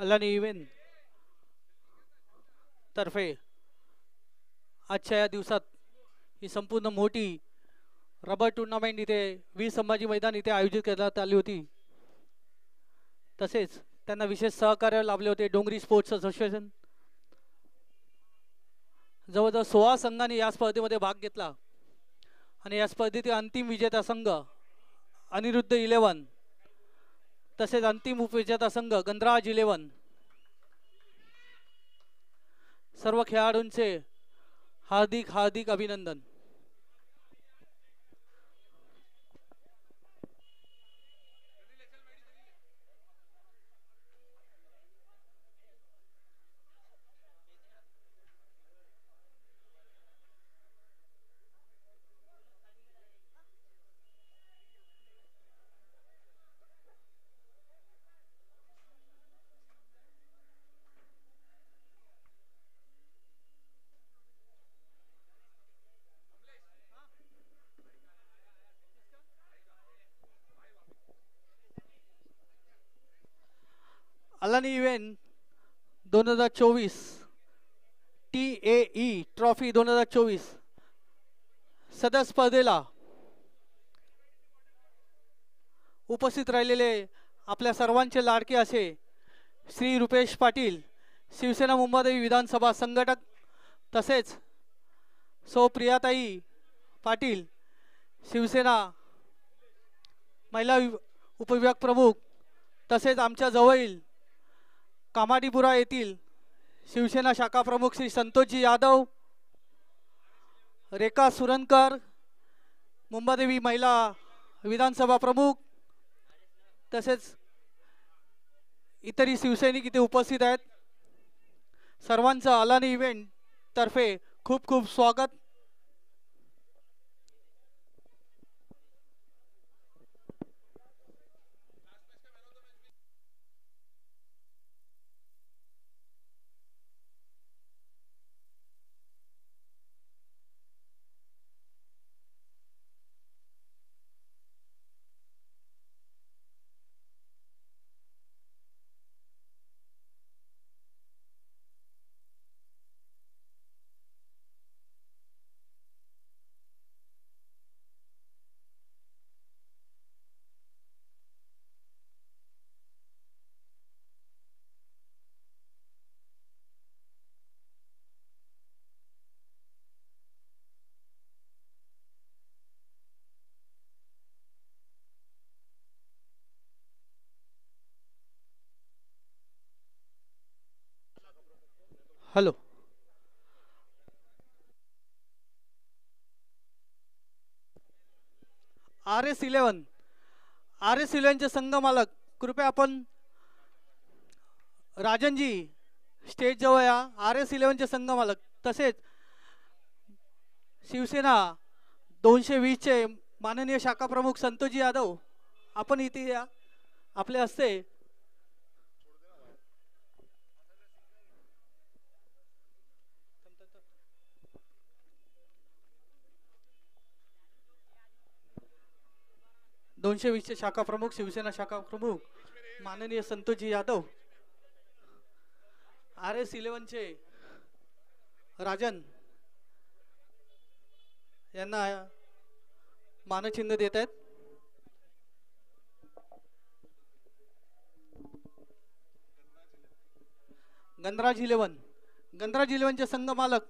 अलानी event तर्फे आजच्या या दिवसात ही संपूर्ण मोठी रबर टूर्नामेंट इथे वीर संभाजी मैदान इथे आयोजित करण्यात आली होती। तसेच त्यांना विशेष सहकार्य लाभले होते डोंगरी स्पोर्ट्स असोसिएशन। जवळजवळ 16 संघांनी या स्पर्धेमध्ये भाग घेतला आणि या स्पर्धेतील अंतिम विजेता संघ अनिरुद्ध 11 तसेच अंतिम उपविजेता संघ गंधराज 11। सर्व खेळाडूंचे हार्दिक हार्दिक अभिनंदन। अलानी इव्हेंट 2024 TAE ट्रॉफी 2024 सदर स्पर्धेला उपस्थित राहिलेले आपल्या सर्वांचे लाडके असे श्री रुपेश पाटील शिवसेना मुंबादेवी विधानसभा संघटक तसेच सौ प्रियाताई पाटील शिवसेना महिला उपविभाग प्रमुख तसेच आमच्या जवळील कामाडीपुरा येथील शिवसेना शाखा प्रमुख श्री संतोषजी यादव रेखा सुरनकर मुंबादेवी महिला विधानसभा प्रमुख तसेच इतरही शिवसैनिक इथे उपस्थित आहेत। सर्वांचं अलानी इव्हेंट तर्फे खूप खूप स्वागत। हॅलो RS11 चे संघ मालक कृपया आपण राजनजी स्टेज जवळ या। RS11 चे संघ मालक तसेच शिवसेना 220 चे माननीय शाखा प्रमुख संतोषजी यादव आपण इथे या। आपले हस्ते 220 चे शाखा प्रमुख शिवसेना शाखा प्रमुख माननीय संतोषजी यादव RS11 चे राजन यांना मानचिन्ह देत आहेत। गंधराज 11 चे संघ मालक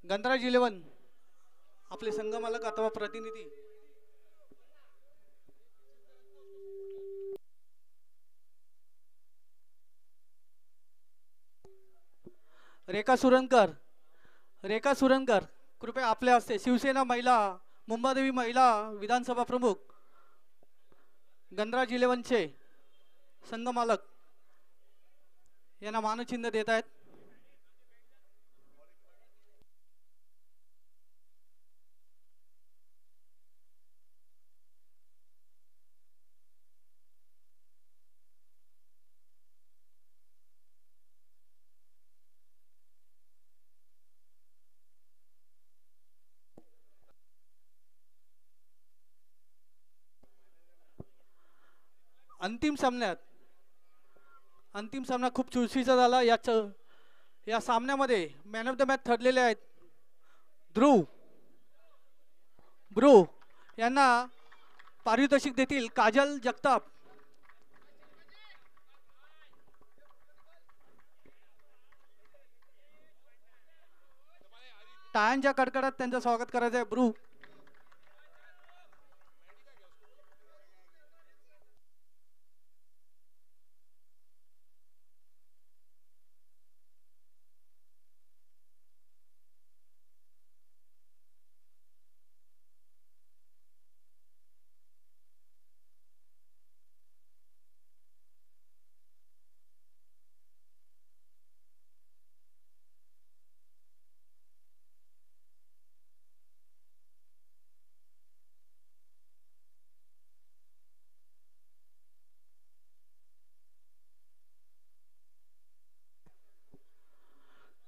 गंधराज 11 आपले संघ मालक अथवा प्रतिनिधी रेखा सुरनकर कृपया आपल्या हस्ते शिवसेना महिला मुंबादेवी महिला विधानसभा प्रमुख गंधराज 11 चे संघ मालक यांना मानचिन्ह देत आहेत। अंतिम सामना खूप चुरशीचा झाला. या सामन्यामध्ये मॅन ऑफ द मॅच ठरलेले आहेत ध्रुव यांना पारितोषिक देतील काजल जगताप. टाळ्यांच्या कडकडात त्यांचं स्वागत करायचं आहे. ब्रू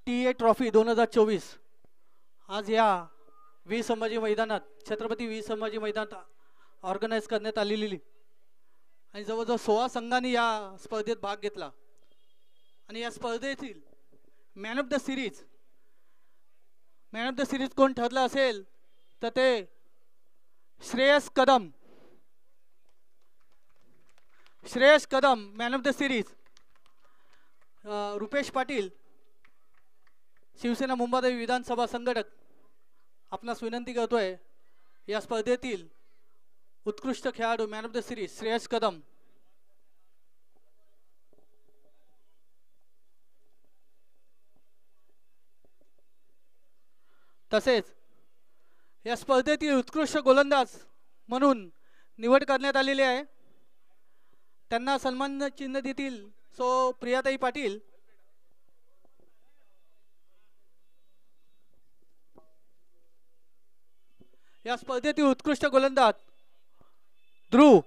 TA ट्रॉफी 2024 आज या वीर संभाजी मैदानात छत्रपती वीर संभाजी मैदानात ऑर्गनाईज करण्यात आलेली आणि जवळजवळ 16 संघांनी या स्पर्धेत भाग घेतला. आणि या स्पर्धेतील मॅन ऑफ द सिरीज कोण ठरलं असेल तर ते Shreyas Kadam man of the series. Rupesh Patil Shivsena Mumbai विधानसभा संघटक आपणास विनंती करतोय या स्पर्धेतील उत्कृष्ट खेळाडू man of the series Shreyas Kadam. तसेच या स्पर्धेतील उत्कृष्ट गोलंदाज म्हणून निवड करण्यात आलेली आहे. त्यांना सन्मान चिन्ह देतील सो प्रियाताई पाटील. या स्पर्धेतील उत्कृष्ट गोलंदाज ध्रुव.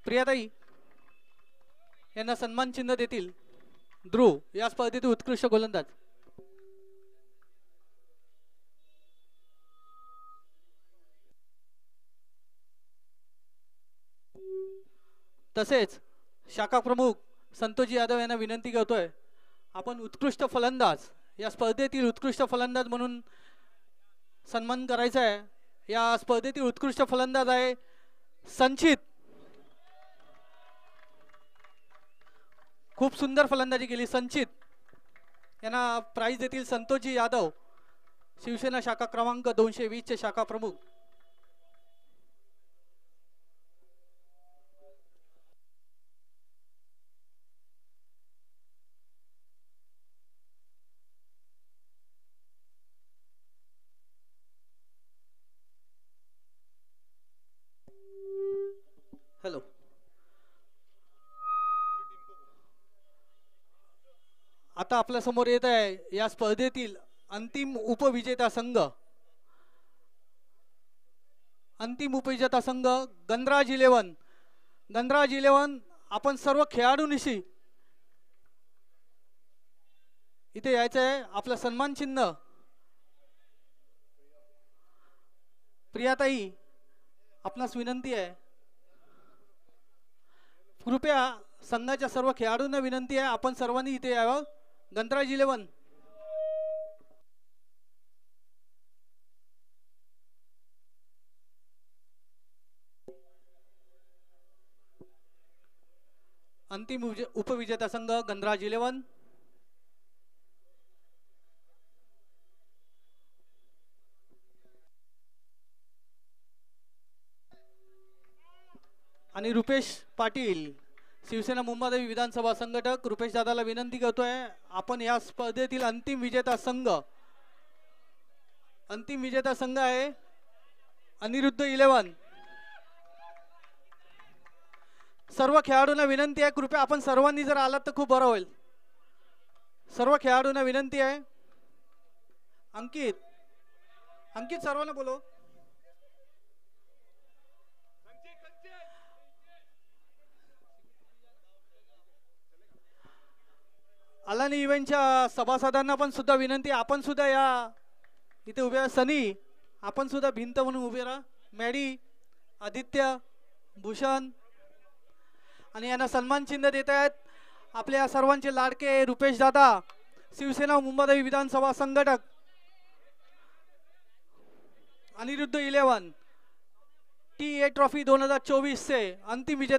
प्रियाताई यांना सन्मान चिन्ह देतील ध्रुव या स्पर्धेतील उत्कृष्ट गोलंदाज. तसेच शाखा प्रमुख संतोषजी यादव यांना विनंती करतोय आपण उत्कृष्ट फलंदाज या स्पर्धेतील उत्कृष्ट फलंदाज म्हणून सन्मान करायचा आहे. या स्पर्धेतील उत्कृष्ट फलंदाज आहे संचित. खूप सुंदर फलंदाजी केली संचित. यांना प्राइज देतील संतोषजी यादव शिवसेना शाखा क्रमांक 220 चे शाखा प्रमुख. हॅलो. आता आपल्या समोर येत आहे या स्पर्धेतील अंतिम उपविजेता संघ. गणराज 11. आपण सर्व खेळाडूंनिशी इथे यायचं आहे. आपलं सन्मान चिन्ह प्रियाताई आपणास विनंती आहे कृपया संघाच्या सर्व खेळाडूंना विनंती आहे आपण सर्वांनी इथे यावं. गणराज 11. अंतिम उपविजेता संघ गणराज 11. आणि रुपेश पाटील शिवसेना मुंबई विधानसभा संघटक. रुपेश दादाला विनंती करतोय आपण या स्पर्धेतील अंतिम विजेता संघ आहे अनिरुद्ध 11. सर्व खेळाडूंना विनंती आहे कृपया आपण सर्वांनी जर आलात तर खूप बरं होईल. सर्व खेळाडूंना विनंती आहे. अंकित सर्वांना बोलव. अलानी इव्हेंटच्या सभासदांना पण सुद्धा विनंती आपण सुद्धा या इथे उभे. सनी आपण सुद्धा भिंत म्हणून उभे राहा. मॅडी, आदित्य, भूषण आणि यांना सन्मान चिन्ह देत आहेत आपल्या सर्वांचे लाडके रुपेश दादा, शिवसेना मुंबई विधानसभा संघटक, अनिरुद्ध 11 टी ए ट्रॉफी 2024 से अंतिम विजेता